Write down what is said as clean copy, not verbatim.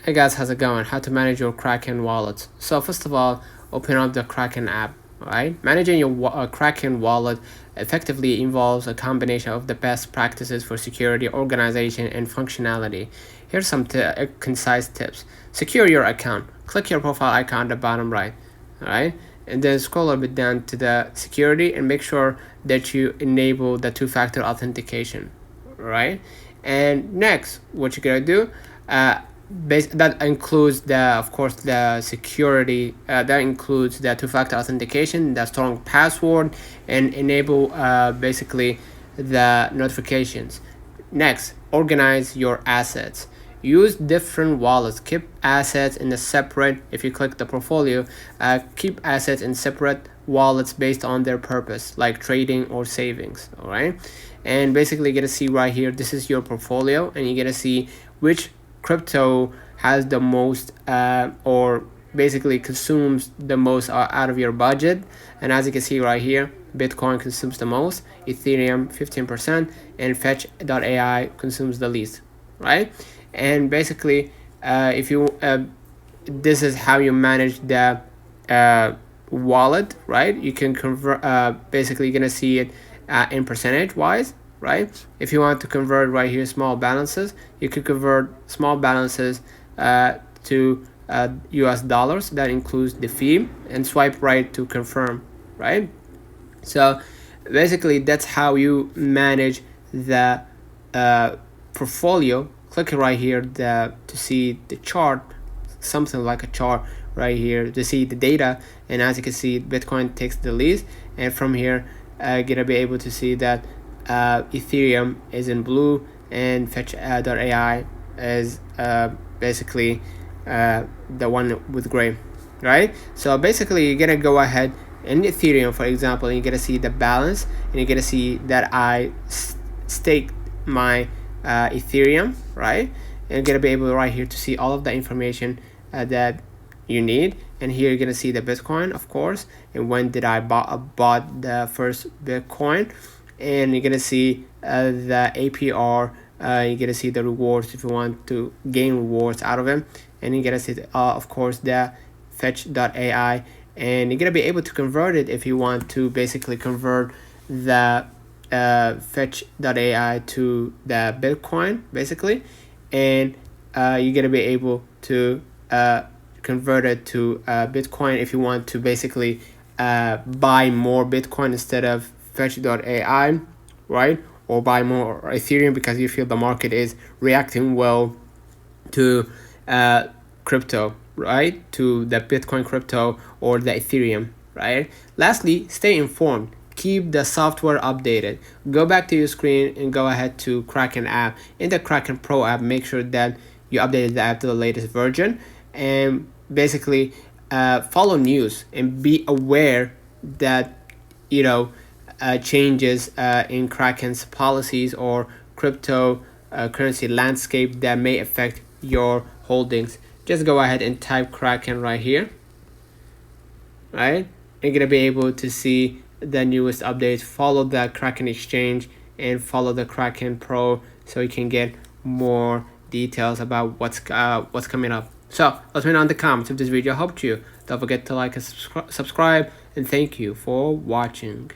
Hey guys, how's it going? How to manage your Kraken wallet. So first of all, open up the Kraken app, right? Managing your Kraken wallet effectively involves a combination of the best practices for security, organization, and functionality. Here's some concise tips. Secure your account. Click your profile icon at the bottom right, alright? And then scroll a bit down to the security and make sure that you enable the two-factor authentication, right? And next, what you're gonna do, that includes of course the security, that includes the two-factor authentication, the strong password, and enable basically the notifications. Next, organize your assets. Use different wallets. Keep assets in a separate, if you click the portfolio, keep assets in separate wallets based on their purpose, like trading or savings. All right, and basically you get to see right here, this is your portfolio, and you get to see which crypto has the most or basically consumes the most out of your budget. And as you can see right here, Bitcoin consumes the most, Ethereum 15%, and Fetch.ai consumes the least, right? And basically if you this is how you manage the wallet, right? You can convert, basically you're gonna see it in percentage wise, right? If you want to convert right here small balances, you could convert small balances to US dollars. That includes the fee, and swipe right to confirm, right? So basically that's how you manage the portfolio. Click right here to see the chart, something like a chart right here to see the data. And as you can see, Bitcoin takes the lead, and from here gonna be able to see that Ethereum is in blue, and Fetch.ai is basically the one with gray, right? So basically you're gonna go ahead in Ethereum, for example, and you're gonna see the balance, and you're gonna see that I staked my Ethereum, right? And you're gonna be able right here to see all of the information that you need. And here you're gonna see the Bitcoin, of course, and when did I bought the first Bitcoin. And you're gonna see the APR. You're gonna see the rewards if you want to gain rewards out of them. And you're gonna see of course the Fetch.ai, and you're gonna be able to convert it if you want to basically convert the Fetch.ai to the Bitcoin basically. And you're gonna be able to convert it to Bitcoin if you want to basically buy more Bitcoin instead of Fetch.ai, right? Or buy more Ethereum because you feel the market is reacting well to crypto, right? To the Bitcoin crypto or the Ethereum, right? Lastly, stay informed. Keep the software updated. Go back to your screen and go ahead to Kraken app. In the Kraken Pro app, make sure that you updated the app to the latest version, and basically follow news and be aware that changes in Kraken's policies or crypto currency landscape that may affect your holdings. Just go ahead and type Kraken right here, right? You're gonna be able to see the newest updates. Follow the Kraken exchange and follow the Kraken Pro so you can get more details about what's coming up. So let me know in the comments if this video helped you. Don't forget to like and subscribe, and thank you for watching.